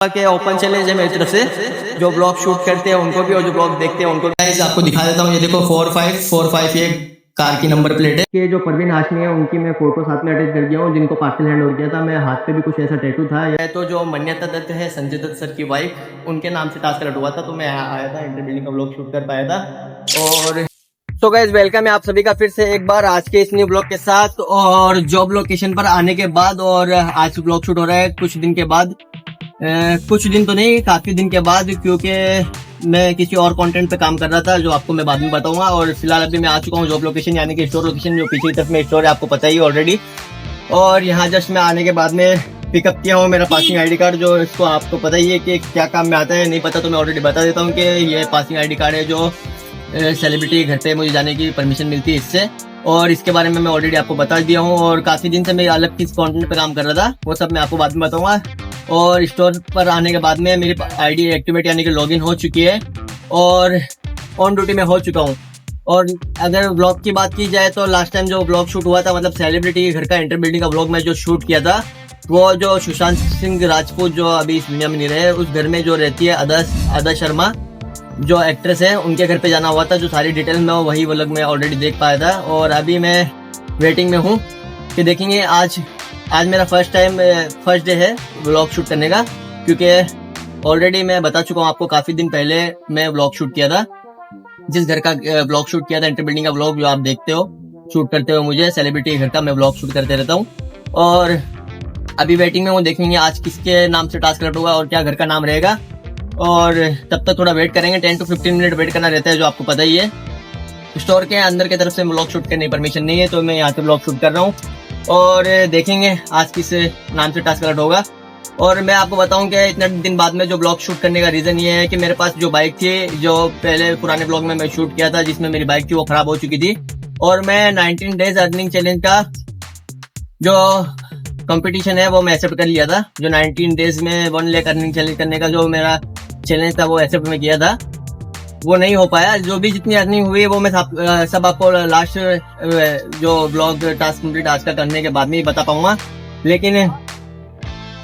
के open challenge है मेरी तरफ से, जो ब्लॉग शूट करते हैं उनको भी और जो ब्लॉग देखते हैं उनको भी। आपको दिखा देता हूँ, ये देखो 4545 ये कार की नंबर प्लेट है। ये जो परवीन हाशमी है उनकी मैं फोटो साथ में अटैच कर दिया हूँ, जिनको पार्सल हैंड ओवर किया था। मैं हाथ पे भी कुछ ऐसा टैटू था। यह तो जो मान्यता दत्त है, संजय दत्त सर की वाइफ, उनके नाम से टास्क हुआ था, तो मैं यहाँ आया था, इंटर बिल्डिंग का ब्लॉग शूट कर पाया था। और तो गाइस वेलकम है आप सभी का फिर से एक बार आज के इस न्यू ब्लॉग के साथ, और जॉब लोकेशन पर आने के बाद। और आज ब्लॉग शूट हो रहा है कुछ दिन के बाद, कुछ दिन तो नहीं, काफी दिन के बाद, क्योंकि मैं किसी और कंटेंट पे काम कर रहा था जो आपको मैं बाद में बताऊंगा। और फिलहाल अभी मैं आ चुका हूँ जॉब लोकेशन, यानी कि स्टोर लोकेशन, जो पीछे की तरफ में स्टोर है, आपको पता ही ऑलरेडी। और यहाँ जस्ट मैं आने के बाद में पिकअप किया हूँ मेरा पासिंग आईडी कार्ड, जो इसको आपको पता ही है कि क्या काम में आता है। नहीं पता तो मैं ऑलरेडी बता देता हूँ कि ये पासिंग आईडी कार्ड है जो सेलिब्रिटी घर पे मुझे जाने की परमिशन मिलती है इससे। और इसके बारे में मैं ऑलरेडी आपको बता दिया हूँ। और काफी दिन से मैं अलग किस कंटेंट पे काम कर रहा था, वो सब मैं आपको बाद में बताऊंगा। और स्टोर पर आने के बाद में मेरी आईडी एक्टिवेट यानी कि लॉगिन हो चुकी है और ऑन ड्यूटी में हो चुका हूँ। और अगर ब्लॉग की बात की जाए तो लास्ट टाइम जो ब्लॉग शूट हुआ था, मतलब सेलिब्रिटी के घर का इंटर बिल्डिंग का ब्लॉग मैं जो शूट किया था, वो जो सुशांत सिंह राजपूत जो अभी इस दुनिया में नहीं रहे, उस घर में जो रहती है अदा शर्मा जो एक्ट्रेस है, उनके घर पे जाना हुआ था। जो सारी डिटेल में वही व्लॉग मैं ऑलरेडी देख पाया था। और अभी मैं वेटिंग में हूँ कि देखेंगे। आज मेरा फर्स्ट डे है व्लॉग शूट करने का, क्योंकि ऑलरेडी मैं बता चुका हूँ आपको, काफी दिन पहले मैं व्लॉग शूट किया था, जिस घर का व्लॉग शूट किया था, इंटर बिल्डिंग का व्लॉग जो आप देखते हो शूट करते हो मुझे, सेलिब्रिटी घर का मैं व्लॉग शूट करते रहता हूँ। और अभी वेटिंग में हूँ, देखेंगे आज किसके नाम से टास्क अलर्ट होगा और क्या घर का नाम रहेगा। और तब तक थोड़ा वेट करेंगे, 10 to 15 मिनट वेट करना रहता है, जो आपको पता ही है। स्टोर के अंदर की तरफ से व्लॉग शूट करने की परमिशन नहीं है, तो मैं यहाँ से व्लॉग शूट कर रहा हूँ। और देखेंगे आज किस नाम से टास्क अलर्ट होगा। और मैं आपको बताऊं कि इतने दिन बाद में जो ब्लॉग शूट करने का रीजन ये है कि मेरे पास जो बाइक थी, जो पहले पुराने ब्लॉग में मैं शूट किया था, जिसमें मेरी बाइक थी, वो खराब हो चुकी थी। और मैं 19 डेज अर्निंग चैलेंज का जो कंपटीशन है वो मैं एक्सेप्ट कर लिया था। जो 19 डेज में 1 लाख अर्निंग चैलेंज करने का जो मेरा चैलेंज था, वो एक्सेप्ट में किया था, वो नहीं हो पाया। जो भी जितनी अर्निंग हुई है वो मैं सब आपको लास्ट जो ब्लॉग टास्क कंप्लीट आज का करने के बाद में ही बता पाऊंगा। लेकिन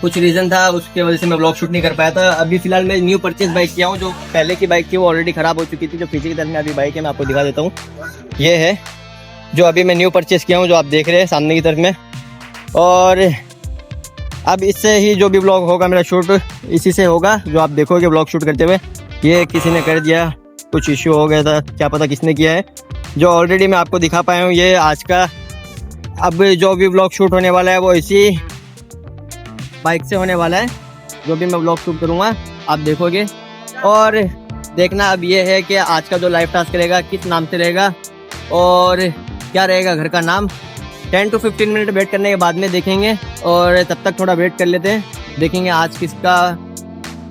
कुछ रीजन था, उसके वजह से मैं ब्लॉग शूट नहीं कर पाया था। अभी फिलहाल मैं न्यू परचेज बाइक किया हूँ। जो पहले की बाइक थी वो ऑलरेडी खराब हो चुकी थी। जो पीछे की तरफ में अभी बाइक है, मैं आपको दिखा देता हूँ, ये है जो अभी मैं न्यू परचेज किया हूँ, जो आप देख रहे हैं सामने की तरफ में। और अब इससे ही जो भी ब्लॉग होगा मेरा शूट इसी से होगा, जो आप देखोगे ब्लॉग शूट करते हुए। ये किसी ने कर दिया, कुछ इश्यू हो गया था, क्या पता किसने किया है, जो ऑलरेडी मैं आपको दिखा पाया हूँ। ये आज का अब जो भी ब्लॉग शूट होने वाला है वो इसी बाइक से होने वाला है। जो भी मैं ब्लॉग शूट करूँगा आप देखोगे। और देखना अब ये है कि आज का जो लाइव टास्क रहेगा किस नाम से रहेगा और क्या रहेगा घर का नाम। 10 to 15 मिनट वेट करने के बाद में देखेंगे। और तब तक थोड़ा वेट कर लेते हैं, देखेंगे आज किसका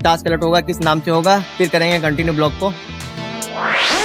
टास्क अलर्ट होगा, किस नाम से होगा, फिर करेंगे कंटिन्यू ब्लॉग को।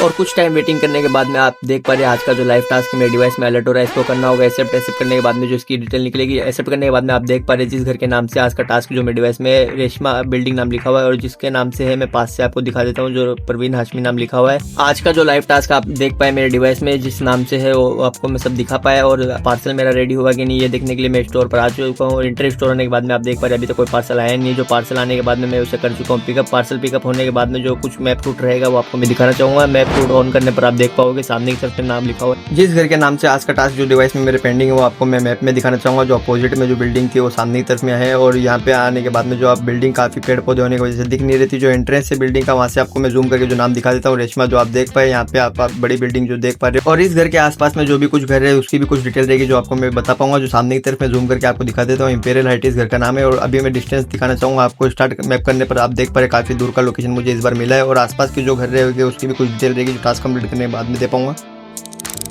और कुछ टाइम वेटिंग करने के बाद में आप देख पा रहे हैं आज का जो लाइव टास्क मेरे डिवाइस में अलर्ट हो रहा है, इसको करना होगा एक्सेप्ट करने के बाद में जो इसकी डिटेल निकलेगी। एक्सेप्ट करने के बाद में आप देख पा रहे हैं जिस घर के नाम से आज का टास्क जो मेरे डिवाइस में रेशमा बिल्डिंग नाम लिखा हुआ है, और जिसके नाम से है मैं पास से आपको दिखा देता हूँ, जो परवीन हाशमी नाम लिखा हुआ है। आज का जो लाइव टास्क आप देख पाए मेरे डिवाइस में जिस नाम से है, वो आपको मैं सब दिखा पाया। और पार्सल मेरा रेडी हुआ कि नहीं, ये देखने के लिए मैं स्टोर पर आ चुका हूँ। इंटर स्टोर होने के बाद में आप देख पा रहे हैं अभी तो कोई पार्सल आया नहीं। जो पार्सल आने के बाद में मैं उसे कर चुका हूँ पिकअप। पार्सल पिकअप होने के बाद में जो कुछ मैप रूट रहेगा वो आपको मैं दिखाना चाहूंगा। मैप रूट ऑन करने पर आप देख पाओगे सामने की तरफ में नाम लिखा हुआ है। जिस घर के नाम से आज का टास्क जो डिवाइस में मेरे पेंडिंग है, वो आपको मैं मैप में दिखाना चाहूंगा। जो अपोजिट में जो बिल्डिंग थी वो सामने की तरफ में है। और यहाँ पे आने के बाद में जो आप बिल्डिंग काफी पेड़ पौधे होने की वजह से दिख नहीं रही थी। जो एंट्रेंस है बिल्डिंग का, वहाँ से आपको मैं जूम करके जो नाम दिखा देता हूँ, रेशमा, जो आप देख पाए यहाँ पे आप बड़ी बिल्डिंग जो देख पा रहे हो। और इस घर के आसपास में जो भी कुछ घर है उसकी भी कुछ डिटेल रहेगी, जो आपको मैं बता पाऊंगा। जो सामने की तरफ में जूम करके आपको दिखा देता हूँ, इंपीरियल हाइट इस घर का नाम है। और अभी मैं डिस्टेंस दिखाना चाहूंगा आपको। स्टार्ट मैप करने पर आप देख पा रहे काफी दूर का लोकेशन मुझे इस बार मिला है। और आसपास के जो घर रहेंगे उसकी भी कुछ डिटेल रहेगी, जो टास्क कंप्लीट करने के बाद में दे पाऊंगा।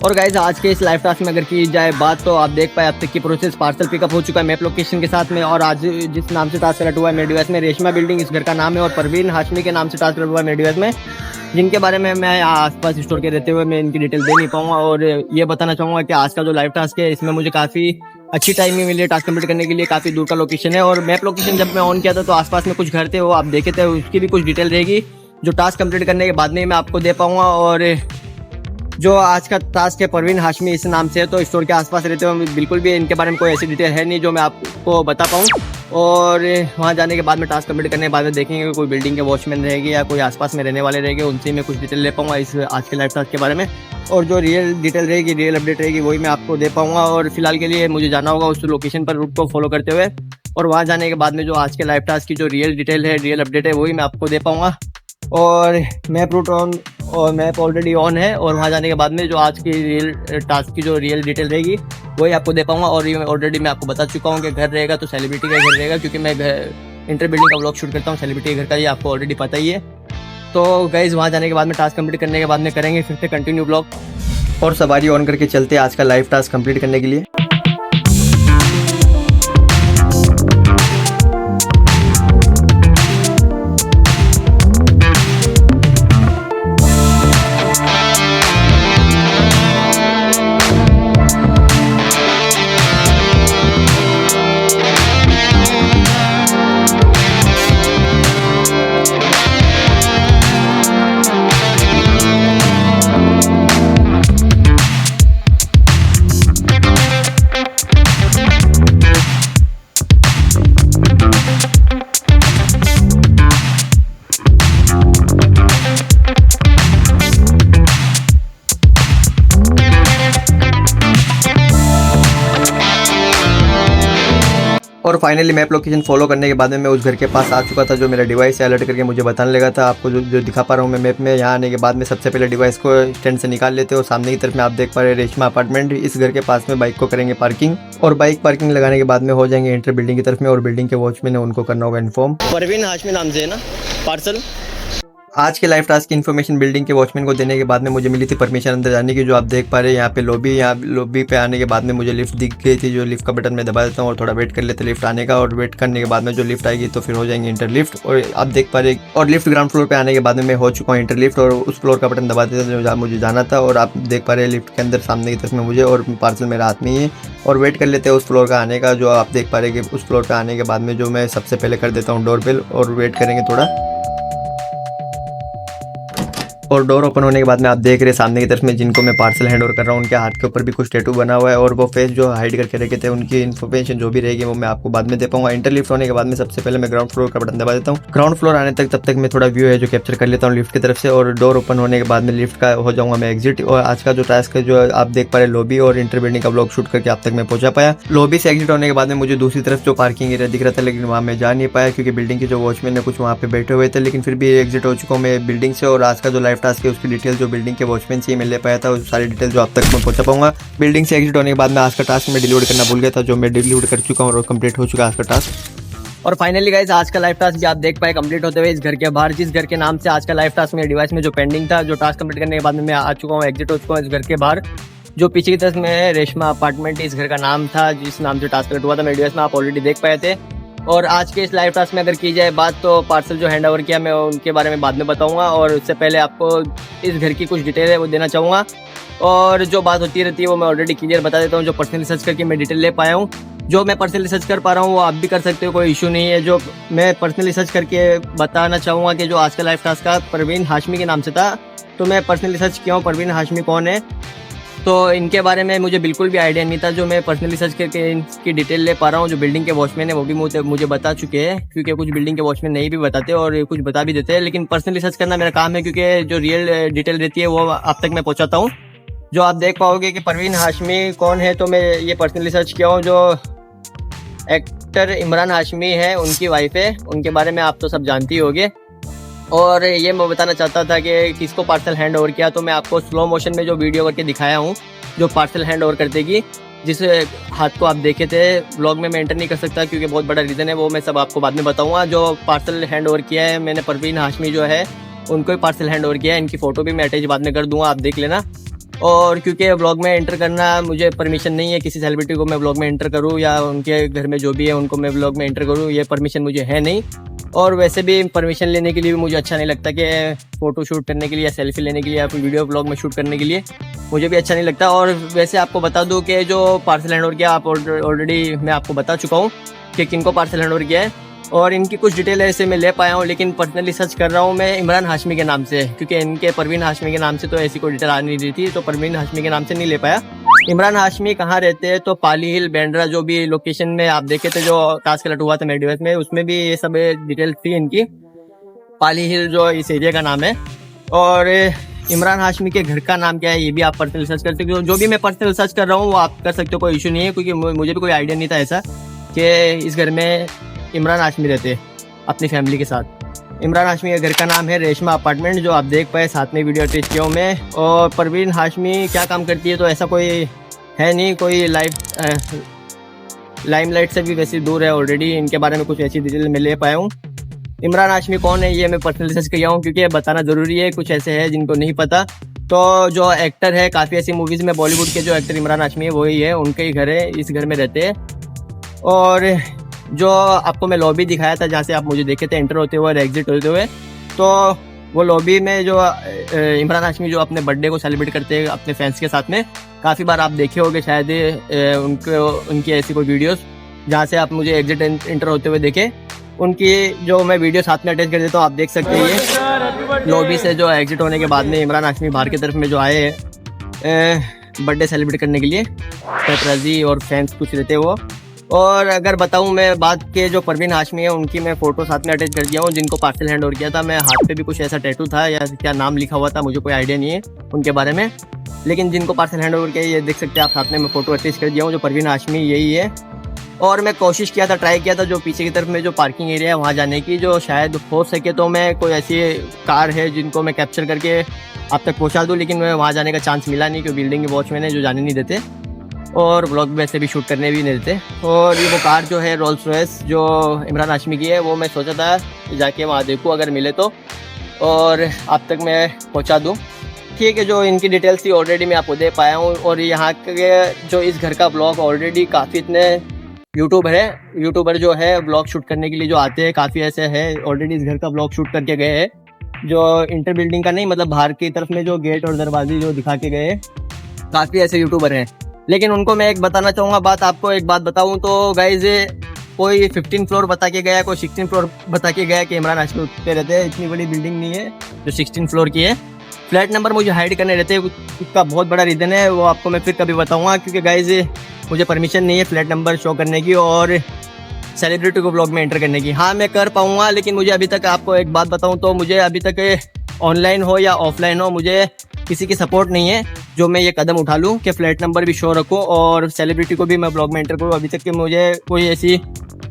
और गाइज आज के इस लाइव टास्क में अगर की जाए बात, तो आप देख पाए अब तक की प्रोसेस पार्सल पिकअप हो चुका है मैप लोकेशन के साथ में। और आज जिस नाम से टास्क अलर्ट हुआ है मेरे डिवाइस में, रेशमा बिल्डिंग इस घर का नाम है। और परवीन हाशमी के नाम से टास्क अलर्ट हुआ है मेरे डिवाइस में, जिनके बारे में मैं आसपास स्टोर के रहते हुए मैं इनकी डिटेल दे नहीं पाऊंगा। और ये बताना चाहूंगा कि आज का जो लाइव टास्क है इसमें मुझे काफी अच्छी टाइमिंग मिली है टास्क कंप्लीट करने के लिए। काफी दूर का लोकेशन है। और मैप लोकेशन जब मैं ऑन किया था तो आसपास में कुछ घर थे, वो आप देखे थे, उसकी भी कुछ डिटेल रहेगी, जो टास्क कंप्लीट करने के बाद में मैं आपको दे पाऊंगा। और जो आज का टास्क है परवीन हाशमी इस नाम से है, तो स्टोर के आसपास रहते हो, बिल्कुल भी इनके बारे में कोई ऐसी डिटेल है नहीं जो मैं आपको बता पाऊँ। और वहाँ जाने के बाद में टास्क कंप्लीट करने के बाद में देखेंगे कि कोई बिल्डिंग के वॉचमैन रहेगी या कोई आसपास में रहने वाले रहेंगे, उनसे मैं कुछ डिटेल ले पाऊँगा इस आज के लाइव टास्क के बारे में। और जो रियल डिटेल रहेगी, रियल अपडेट रहेगी, वही मैं आपको दे पाऊँगा। और फिलहाल के लिए मुझे जाना होगा उस लोकेशन पर, रूट को फॉलो करते हुए। और वहाँ जाने के बाद में जो आज के लाइव टास्क की जो रियल डिटेल है, रियल अपडेट है, वही मैं आपको दे पाऊँगा। और मैप रूट ऑन और मैप ऑलरेडी ऑन है। और वहाँ जाने के बाद में जो आज की रियल टास्क की जो रियल डिटेल रहेगी वही आपको दे पाऊँगा। और ये ऑलरेडी मैं आपको बता चुका हूँ कि घर रहेगा तो सेलिब्रिटी का घर रहेगा, क्योंकि मैं इंटर बिल्डिंग का व्लॉग शूट करता हूँ सेलिब्रिटी के घर का, ये आपको ऑलरेडी पता ही है। तो गाइज वहाँ जाने के बाद में टास्क कंप्लीट करने के बाद में करेंगे फिर से कंटिन्यू व्लॉग। और सवारी ऑन करके चलते हैं आज का लाइव टास्क कंप्लीट करने के लिए। और फाइनली मैप लोकेशन फॉलो करने के बाद में मैं उस घर के पास आ चुका था, जो मेरा डिवाइस से अलर्ट करके मुझे बताने लगा था। आपको जो दिखा पा रहा हूँ मैं मैप में। यहाँ आने के बाद में सबसे पहले डिवाइस को स्टैंड से निकाल लेते हैं और सामने की तरफ में आप देख पा रहे हैं रेशमा अपार्टमेंट। इस घर के पास में बाइक को करेंगे पार्किंग, और बाइक पार्किंग लगाने के बाद में हो जाएंगे इंटर बिल्डिंग की तरफ में। और बिल्डिंग के वॉचमैन है, उनको करना होगा इन्फॉर्म। परवीन हाशमी नाम से है ना पार्सल। आज के लाइव टास्क की इन्फॉर्मेशन बिल्डिंग के वॉचमैन को देने के बाद में मुझे मिली थी परमिशन अंदर जाने की, जो आप देख पा रहे हैं यहाँ पे लॉबी। यहाँ लॉबी पे आने के बाद में मुझे लिफ्ट दिख गई थी, जो लिफ्ट का बटन मैं दबा देता हूँ और थोड़ा वेट कर लेते लिफ्ट आने का। और वेट करने के बाद में जो लिफ्ट आएगी तो फिर हो जाएंगे इंटर लिफ्ट। और आप देख पा रहे और लिफ्ट ग्राउंड फ्लोर पे आने के बाद में मैं हो चुका हूँ इंटर लिफ्ट, और उस फ्लोर का बटन दबा देता जो मुझे जाना था। और आप देख पा रहे हैं लिफ्ट के अंदर सामने की तरफ में मुझे, और पार्सल मेरा हाथ में ही है। और वेट कर लेते हैं उस फ्लोर का आने का, जो आप देख पा रहे हैं कि उस फ्लोर पे आने के बाद में जो मैं सबसे पहले कर देता हूँ डोर बेल, और वेट करेंगे थोड़ा। और डोर ओपन होने के बाद में आप देख रहे हैं सामने की तरफ में जिनको मैं पार्सल हैंड ओवर कर रहा हूँ, उनके हाथ के ऊपर भी कुछ टैटू बना हुआ है। और वो फेस जो हाइड करके रखे थे, उनकी इन्फॉर्मेशन जो भी रहेगी वो मैं आपको बाद में दे पाऊंगा। इंटर लिफ्ट होने के बाद में सबसे पहले मैं ग्राउंड फ्लोर का बटन दबा देता हूँ। ग्राउंड फ्लोर आने तक तब तक मैं थोड़ा व्यू है जो कैप्चर कर लेता हूँ लिफ्ट की तरफ से। और डोर ओपन होने के बाद में लिफ्ट का हो जाऊंगा मैं एग्जिट। और आज का जो टास्क है, जो आप देख पा रहे लॉबी और इंटर बिल्डिंग का व्लॉग शूट करके आप तक मैं पहुंचा पाया। लॉबी से एग्जिट होने के बाद में मुझे दूसरी तरफ जो पार्किंग एरिया दिख रहा था, लेकिन वहाँ मैं जा नहीं पाया क्योंकि बिल्डिंग के जो वॉचमैन है कुछ वहाँ पे बैठे हुए थे। लेकिन फिर भी एग्जिट हो चुका हूँ मैं बिल्डिंग से। और आज का जो लाइव टास्क है उसकी डिटेल जो बिल्डिंग के वॉचमैन से ही मैं ले पाया था, उस सारी डिटेल जो आप तक मैं पहुंचा पाऊंगा। बिल्डिंग से एग्जिट होने के बाद में आज का टास्क मैं डिलीट करना भूल गया था, जो मैं डिलीट कर चुका हूँ और कंप्लीट हो चुका है आज का टास्क। और फाइनली गाइस आज का लाइव टास्क भी आप देख पाए कंप्लीट होते हुए इस घर के बाहर, जिस घर के नाम से आज का लाइव टास्क मेरे डिवाइस में जो पेंडिंग था, जो टास्क कंप्लीट करने के बाद में मैं आ चुका हूँ, एग्जिट हो चुका हूँ इस घर के बाहर। जो पीछे की तरफ में रेशमा अपार्टमेंट इस घर का नाम था, जिस नाम से टास्क कंप्लीट हुआ था मेरे डिवाइस में, आप ऑलरेडी देख पाए थे। और आज के इस लाइव टास्क में अगर की जाए बात, तो पार्सल जो हैंड ओवर किया मैं उनके बारे में बाद में बताऊंगा। और उससे पहले आपको इस घर की कुछ डिटेल है वो देना चाहूँगा। और जो बात होती रहती है वो मैं ऑलरेडी क्लियर बता देता हूँ, जो पर्सनली सर्च करके मैं डिटेल ले पाया हूँ। जो मैं पर्सनली सर्च कर पा रहा हूँ वो आप भी कर सकते हो, कोई इशू नहीं है। जो मैं पर्सनली सर्च करके बताना चाहूँगा कि जो आज का लाइव टास्क का परवीन हाशमी के नाम से था, तो मैं पर्सनली सर्च किया हूँ परवीन हाशमी कौन है, तो इनके बारे में मुझे बिल्कुल भी आइडिया नहीं था। जो मैं पर्सनली सर्च करके इनकी डिटेल ले पा रहा हूँ, जो बिल्डिंग के वॉचमैन है वो भी मुझे बता चुके हैं, क्योंकि कुछ बिल्डिंग के वॉचमैन नहीं भी बताते और कुछ बता भी देते हैं। लेकिन पर्सनली सर्च करना मेरा काम है, क्योंकि जो रियल डिटेल रहती है वो आप तक मैं पहुँचाता हूँ। जो आप देख पाओगे कि परवीन हाशमी कौन है, तो मैं ये पर्सनली सर्च किया हूँ। जो एक्टर इमरान हाशमी है, उनकी वाइफ है, उनके बारे में आप तो सब जानती होगे। और ये मैं बताना चाहता था कि किसको पार्सल हैंड ओवर किया, तो मैं आपको स्लो मोशन में जो वीडियो करके दिखाया हूँ, जो पार्सल हैंड ओवर करते की, जिस हाथ को आप देखे थे व्लॉग में मैं एंटर नहीं कर सकता क्योंकि बहुत बड़ा रीज़न है, वो मैं सब आपको बाद में बताऊँगा। जो पार्सल हैंड ओवर किया है मैंने परवीन हाशमी जो है उनको ही पार्सल हैंड ओवर किया है। इनकी फ़ोटो भी मैं अटैच बाद में कर दूँगा, आप देख लेना। और क्योंकि व्लॉग में एंटर करना मुझे परमिशन नहीं है, किसी सेलिब्रिटी को मैं व्लॉग में एंटर करूँ या उनके घर में जो भी है उनको मैं व्लॉग में एंटर करूँ, ये परमिशन मुझे है नहीं। और वैसे भी परमिशन लेने के लिए भी मुझे अच्छा नहीं लगता कि फ़ोटो शूट करने के लिए या सेल्फी लेने के लिए या फिर वीडियो व्लॉग में शूट करने के लिए मुझे भी अच्छा नहीं लगता। और वैसे आपको बता दूं कि जो पार्सल हैंड ओवर किया आप ऑलरेडी मैं आपको बता चुका हूँ कि किनको पार्सल हैंड ओवर किया है, और इनकी कुछ डिटेल ऐसे मैं ले पाया हूँ। लेकिन पर्सनली सर्च कर रहा हूँ मैं इमरान हाशमी के नाम से, क्योंकि इनके परवीन हाशमी के नाम से तो ऐसी कोई डिटेल आ नहीं रही थी, तो परवीन हाशमी के नाम से नहीं ले पाया। इमरान हाशमी कहाँ रहते हैं, तो पाली हिल बैंड्रा, जो भी लोकेशन में आप देखे थे जो टास्क अलर्ट हुआ था मेरे डिवाइस में, उसमें भी ये सब डिटेल थी इनकी। पाली हिल जो इस एरिया का नाम है। और इमरान हाशमी के घर का नाम क्या है ये भी आप पर्सनल सर्च कर सकते हो। जो भी मैं पर्सनल सर्च कर रहा हूँ वो आप कर सकते हो, कोई इशू नहीं है, क्योंकि मुझे भी कोई आइडिया नहीं था ऐसा कि इस घर में इमरान हाशमी रहते हैं अपनी फैमिली के साथ। इमरान हाशमी के घर का नाम है रेशमा अपार्टमेंट, जो आप देख पाए साथ में वीडियो अटैच किया हूँ मैं। और परवीन हाशमी क्या काम करती है तो ऐसा कोई है नहीं, कोई लाइमलाइट से भी वैसे दूर है ऑलरेडी, इनके बारे में कुछ ऐसी डिटेल मैं ले पाया हूँ। इमरान हाशमी कौन है ये मैं पर्सनली सर्च किया हूँ, क्योंकि बताना ज़रूरी है, कुछ ऐसे है जिनको नहीं पता। तो जो एक्टर है काफ़ी ऐसी मूवीज़ में बॉलीवुड के जो एक्टर इमरान हाशमी है वही है, उनके ही घर है, इस घर में रहते हैं। और जो आपको मैं लॉबी दिखाया था जहाँ से आप मुझे देखे थे एंटर होते हुए और एग्जिट होते हुए, तो वो लॉबी में जो इमरान हाशमी जो अपने बर्थडे को सेलिब्रेट करते हैं अपने फैंस के साथ में, काफ़ी बार आप देखे होंगे शायद उनकी ऐसी कोई वीडियोस जहाँ से आप मुझे एग्जिट एंटर होते हुए देखे। उनकी जो मैं वीडियो साथ में अटैच कर देता हूँ, आप देख सकते हैं ये लॉबी से जो एग्जिट होने के बाद में इमरान हाशमी बाहर की तरफ में जो आए हैं बर्थडे सेलिब्रेट करने के लिए, पेपराजी और फैंस कुछ रहते हैं वो। और अगर बताऊं मैं बात के जो परवीन हाशमी है उनकी मैं फ़ोटो साथ में अटैच कर दिया हूँ, जिनको पार्सल हैंड ओवर किया था। मैं हाथ पे भी कुछ ऐसा टैटू था या क्या नाम लिखा हुआ था मुझे कोई आइडिया नहीं है उनके बारे में, लेकिन जिनको पार्सल हैंड ओवर किया ये देख सकते हैं आप, साथ में मैं फ़ोटो अटैच कर दिया हूँ। जो परवीन हाशमी यही है। और मैं कोशिश किया था, ट्राई किया था जो पीछे की तरफ में जो पार्किंग एरिया है वहाँ जाने की, जो शायद हो सके तो मैं कोई ऐसी कार है जिनको मैं कैप्चर करके आप तक पहुँचा दूँ, लेकिन मैं वहाँ जाने का चांस मिला नहीं, क्योंकि बिल्डिंग के वॉचमैन है जो जाने नहीं देते और ब्लॉग वैसे भी शूट करने भी नहीं देते। और ये वो कार जो है रोल्स रॉयस जो इमरान हाशमी की है, वो मैं सोचा था जाके वहाँ देखूँ अगर मिले तो, और आप तक मैं पहुँचा दूँ। ठीक है, जो इनकी डिटेल्स थी ऑलरेडी मैं आपको दे पाया हूँ। और यहाँ के जो इस घर का ब्लॉग ऑलरेडी काफ़ी इतने यूट्यूबर जो है ब्लॉग शूट करने के लिए जो आते हैं, काफ़ी ऐसे है ऑलरेडी इस घर का ब्लॉग शूट करके गए हैं, जो इंटर बिल्डिंग का नहीं, मतलब बाहर की तरफ में जो गेट और दरवाजे जो दिखा के गए, काफ़ी ऐसे यूट्यूबर हैं। लेकिन उनको मैं एक बताना चाहूँगा बात, आपको एक बात बताऊँ तो गाइज, कोई 15 फ्लोर बता के गया, कोई 16 फ्लोर बता के गया कि इमरान हाशमी उठते रहते हैं। इतनी बड़ी बिल्डिंग नहीं है जो 16 फ्लोर की है। फ्लैट नंबर मुझे हाइड करने रहते हैं, उसका बहुत बड़ा रीज़न है, वो आपको मैं फिर कभी बताऊँगा, क्योंकि गाइज मुझे परमिशन नहीं है फ्लैट नंबर शो करने की और सेलिब्रिटी को ब्लॉग में एंटर करने की। हाँ मैं कर पाऊँगा, लेकिन मुझे अभी तक, आपको एक बात बताऊँ तो मुझे अभी तक ऑनलाइन हो या ऑफलाइन हो, मुझे किसी की सपोर्ट नहीं है जो मैं ये कदम उठा लूँ कि फ्लैट नंबर भी शो रखूँ और सेलिब्रिटी को भी मैं ब्लॉग में एंटर करूँ। अभी तक कि मुझे कोई ऐसी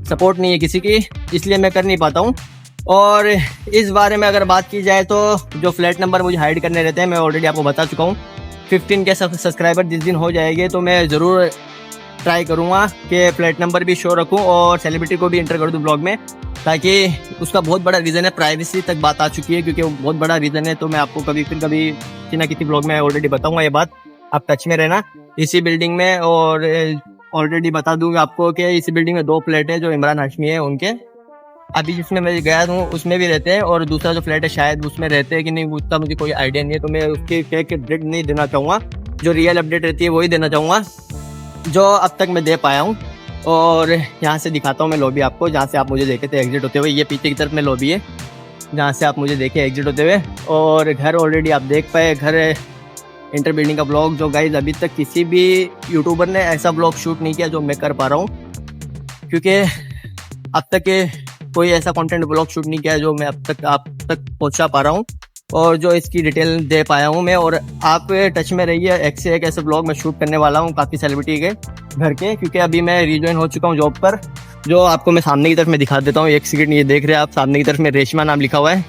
सपोर्ट नहीं है किसी की, इसलिए मैं कर नहीं पाता हूँ। और इस बारे में अगर बात की जाए तो जो फ्लैट नंबर मुझे हाइड करने रहते हैं, मैं ऑलरेडी आपको बता चुका हूँ। 15 के सब्सक्राइबर जिस दिन हो जाएंगे तो मैं ज़रूर ट्राई करूँगा कि फ्लैट नंबर भी शो रखूँ और सेलिब्रिटी को भी एंटर कर दूँ ब्लॉग में, ताकि उसका बहुत बड़ा रीज़न है, प्राइवेसी तक बात आ चुकी है, क्योंकि वो बहुत बड़ा रीज़न है। तो मैं आपको कभी किसी ना किसी ब्लॉग में ऑलरेडी बताऊंगा ये बात, आप टच में रहना इसी बिल्डिंग में। और ऑलरेडी बता दूंगा आपको कि इसी बिल्डिंग में 2 फ्लैट है जो इमरान हाशमी है उनके, अभी जिसमें मैं गया हूँ उसमें भी रहते हैं, और दूसरा जो फ्लैट है शायद उसमें रहते हैं कि नहीं उसका मुझे कोई आइडिया नहीं है, तो मैं उसकी फेक अपडेट नहीं देना चाहूँगा, जो रियल अपडेट रहती है वही देना चाहूँगा जो अब तक मैं दे पाया हूँ। और यहाँ से दिखाता हूँ मैं लॉबी आपको, जहाँ से आप मुझे देखे थे एग्जिट होते हुए, ये पीछे की तरफ में लॉबी है जहाँ से आप मुझे देखे एग्जिट होते हुए। और घर ऑलरेडी आप देख पाए, घर इंटर बिल्डिंग का ब्लॉग, जो गाइज अभी तक किसी भी यूट्यूबर ने ऐसा ब्लॉग शूट नहीं किया जो मैं कर पा रहा हूँ, क्योंकि अब तक कोई ऐसा कंटेंट ब्लॉग शूट नहीं किया जो मैं अब तक आप तक पहुँचा पा रहा हूँ और जो इसकी डिटेल दे पाया हूँ मैं। और आप टच में रहिए, एक से एक ऐसे ब्लॉग मैं शूट करने वाला हूँ काफ़ी सेलिब्रिटी के घर के, क्योंकि अभी मैं रिज्वाइन हो चुका हूँ जॉब पर, जो आपको मैं सामने की तरफ में दिखा देता हूँ। एक सेकंड, ये देख रहे हैं आप सामने की तरफ में रेशमा नाम लिखा हुआ है,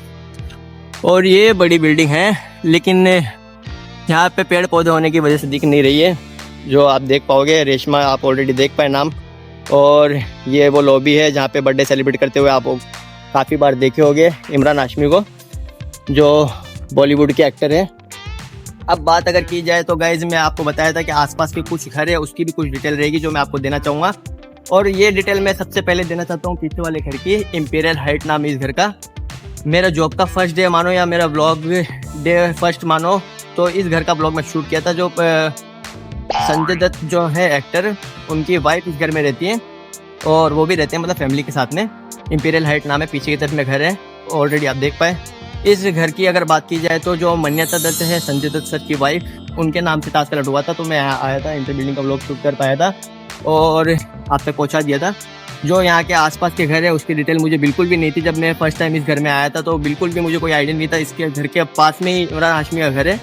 और ये बड़ी बिल्डिंग है, लेकिन यहाँ पे पेड़ पौधे होने की वजह से दिख नहीं रही है, जो आप देख पाओगे। रेशमा आप ऑलरेडी देख पाए नाम। और ये वो लॉबी है जहाँ पे बर्थडे सेलिब्रेट करते हुए आप काफ़ी बार देखे होंगे इमरान हाशमी को, जो बॉलीवुड के एक्टर हैं। अब बात अगर की जाए तो गाइज मैं आपको बताया था कि आसपास के कुछ घर है उसकी भी कुछ डिटेल रहेगी जो मैं आपको देना चाहूँगा। और ये डिटेल मैं सबसे पहले देना चाहता हूँ पीछे वाले घर की, इंपीरियल हाइट नाम है इस घर का। मेरा जॉब का फर्स्ट डे मानो या मेरा ब्लॉग डे फर्स्ट मानो, तो इस घर का ब्लॉग मैं शूट किया था। जो संजय दत्त जो है एक्टर, उनकी वाइफ इस घर में रहती है और वो भी रहते हैं मतलब फैमिली के साथ में। इंपीरियल हाइट नाम है, पीछे की तरफ में घर है, ऑलरेडी आप देख पाए। इस घर की अगर बात की जाए तो जो मान्यता दत्त है संजय दत्त सर की वाइफ, उनके नाम से टास्क अलर्ट हुआ था, तो मैं यहाँ आया था, इंटर बिल्डिंग का व्लॉग शूट कर पाया था और आप तक पहुँचा दिया था। जो यहाँ के आसपास के घर है उसकी डिटेल मुझे बिल्कुल भी नहीं थी। जब मैं फर्स्ट टाइम इस घर में आया था तो बिल्कुल भी मुझे कोई आइडिया नहीं था। इसके घर के पास में ही इमरान हाशमी का घर है,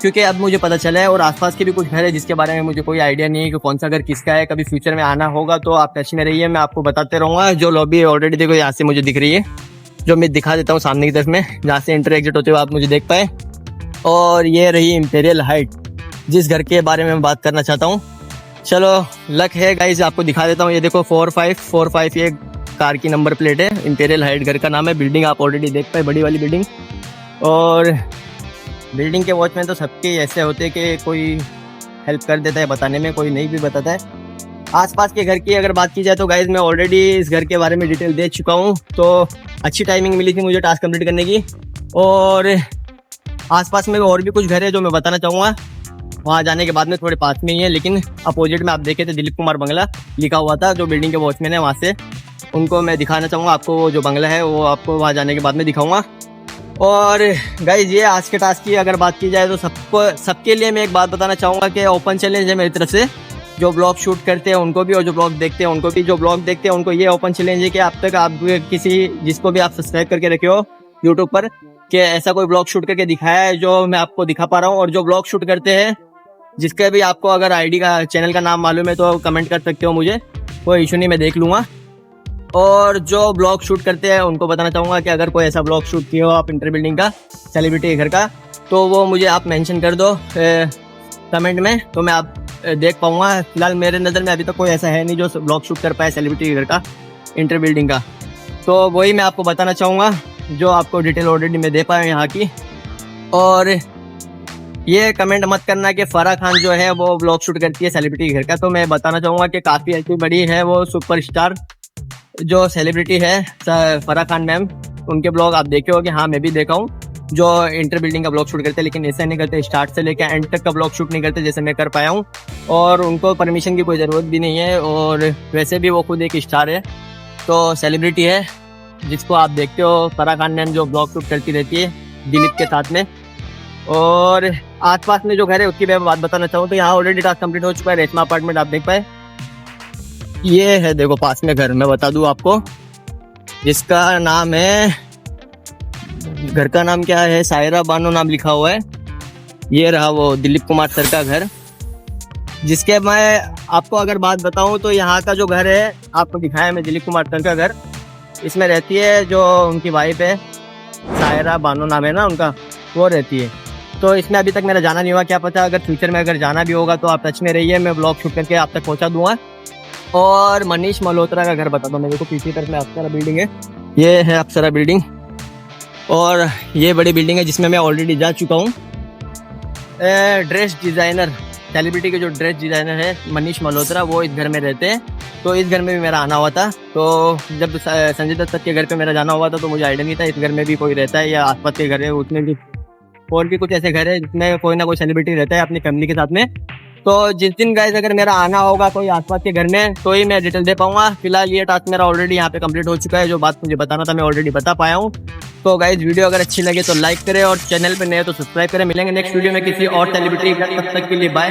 क्योंकि अब मुझे पता चला है। और आसपास के भी कुछ घर है जिसके बारे में मुझे कोई आइडिया नहीं है कि कौन सा घर किसका है। कभी फ्यूचर में आना होगा तो आप टच में रहिए, मैं आपको बताते रहूँगा। जो लॉबी ऑलरेडी देखो यहाँ से मुझे दिख रही है, जो मैं दिखा देता हूँ सामने की तरफ में, जहाँ से एंटर एग्जिट होते हुए आप मुझे देख पाए। और ये रही इंपीरियल हाइट, जिस घर के बारे में मैं बात करना चाहता हूँ। चलो लक है गाइज, आपको दिखा देता हूँ। ये देखो 4545 ये कार की नंबर प्लेट है। इंपीरियल हाइट घर का नाम है। बिल्डिंग आप ऑलरेडी देख पाए, बड़ी वाली बिल्डिंग। और बिल्डिंग के वॉचमैन तो सबके ऐसे होते हैं कि कोई हेल्प कर देता है बताने में, कोई नहीं भी बताता है। आसपास के घर की अगर बात की जाए तो गाइज मैं ऑलरेडी इस घर के बारे में डिटेल दे चुका हूँ, तो अच्छी टाइमिंग मिली थी मुझे टास्क कंप्लीट करने की। और आसपास में और भी कुछ घर है जो मैं बताना चाहूँगा, वहाँ जाने के बाद में थोड़े पास में ही है। लेकिन अपोजिट में आप देखे थे दिलीप कुमार बंगला लिखा हुआ था, जो बिल्डिंग के वॉचमैन है वहाँ से उनको मैं दिखाना चाहूँगा आपको। वो जो बंगला है वो आपको वहाँ जाने के बाद में दिखाऊँगा। और गाइज ये आज के टास्क की अगर बात की जाए तो सबके लिए मैं एक बात बताना चाहूँगा कि ओपन चैलेंज है मेरी तरफ से। जो ब्लॉग शूट करते हैं उनको भी और जो ब्लॉग देखते हैं उनको भी। जो ब्लॉग देखते हैं उनको ये ओपन चैलेंज है कि अब तक आप किसी जिसको भी आप सब्सक्राइब करके रखे हो यूट्यूब पर, कि ऐसा कोई ब्लॉग शूट करके दिखाया है जो मैं आपको दिखा पा रहा हूँ। और जो ब्लॉग शूट करते हैं जिसका भी आपको अगर आईडी का चैनल का नाम मालूम है तो कमेंट कर सकते हो मुझे, कोई इशू नहीं, मैं देख लूँगा। और जो ब्लॉग शूट करते हैं उनको बताना चाहूँगा कि अगर कोई ऐसा ब्लॉग शूट किया हो आप इंटर बिल्डिंग का, सेलिब्रिटी के घर का, तो वो मुझे आप मेंशन कर दो कमेंट में, तो मैं आप देख पाऊँगा। फिलहाल मेरे नज़र में अभी तक कोई ऐसा है नहीं जो ब्लॉग शूट कर पाए सेलिब्रिटी के घर का, इंटर बिल्डिंग का। तो वही मैं आपको बताना चाहूँगा, जो आपको डिटेल ऑलरेडी मैं दे पाया यहाँ की। और ये कमेंट मत करना कि फराह खान जो है वो ब्लॉग शूट करती है सेलिब्रिटी घर का। तो मैं बताना चाहूँगा कि काफ़ी ऐसी बड़ी है वो सुपरस्टार जो सेलिब्रिटी है फराह खान मैम, उनके ब्लॉग आप देखे होंगे। हाँ मैं भी देखा हूँ, जो इंटर बिल्डिंग का ब्लॉग शूट करते हैं, लेकिन ऐसा नहीं करते, स्टार्ट से लेकर एंड तक का ब्लॉग शूट नहीं करते जैसे मैं कर पाया हूँ। और उनको परमिशन की कोई ज़रूरत भी नहीं है। और वैसे भी वो खुद एक स्टार है, तो सेलिब्रिटी है जिसको आप देखते हो। फराह खान मैम जो ब्लॉग शूट करती रहती है दिलीप के साथ में। और आसपास में जो घर है उसकी मैं बात बताना चाहूँ तो यहाँ ऑलरेडी टास्क कंप्लीट हो चुका है। रेशमा अपार्टमेंट आप देख पाए, ये है देखो पास में घर। मैं बता दूँ आपको, जिसका नाम है, घर का नाम क्या है, सायरा बानो नाम लिखा हुआ है। ये रहा वो दिलीप कुमार सर का घर, जिसके मैं आपको अगर बात बताऊं तो यहाँ का जो घर है आपको दिखाया मैं, दिलीप कुमार सर का घर। इसमें रहती है जो उनकी वाइफ है, सायरा बानो नाम है ना उनका, वो रहती है। तो इसमें अभी तक मेरा जाना नहीं हुआ, क्या पता अगर फ्यूचर में अगर जाना भी होगा तो आप टच में रहिए, मैं ब्लॉग शूट करके आप तक पहुँचा दूंगा। और मनीष मल्होत्रा का घर बता दो मैं, देखो पीछे तरफ में अप्सरा बिल्डिंग है, ये है अप्सरा बिल्डिंग। और ये बड़ी बिल्डिंग है जिसमें मैं ऑलरेडी जा चुका हूँ। ड्रेस डिज़ाइनर, सेलिब्रिटी के जो ड्रेस डिज़ाइनर है मनीष मल्होत्रा, वो इस घर में रहते हैं। तो इस घर में भी मेरा आना हुआ था। तो जब संजय दत्त के घर पे मेरा जाना हुआ था तो मुझे आइडिया नहीं था इस घर में भी कोई रहता है या आसपास के घर है उसमें भी, और भी कुछ ऐसे घर है जिसमें कोई ना कोई सेलिब्रिटी रहता है अपनी फैमिली के साथ में। तो जिस दिन गाइस अगर मेरा आना होगा कोई आसपास के घर में तो ही मैं डिटेल दे पाऊंगा। फिलहाल ये टास्क मेरा ऑलरेडी यहाँ पे कंप्लीट हो चुका है, जो बात मुझे बताना था मैं ऑलरेडी बता पाया हूँ। तो गाइस वीडियो अगर अच्छी लगे तो लाइक करें और चैनल पे नए तो सब्सक्राइब करें। मिलेंगे नेक्स्ट वीडियो में किसी और सेलिब्रिटी, तब तक के लिए बाय।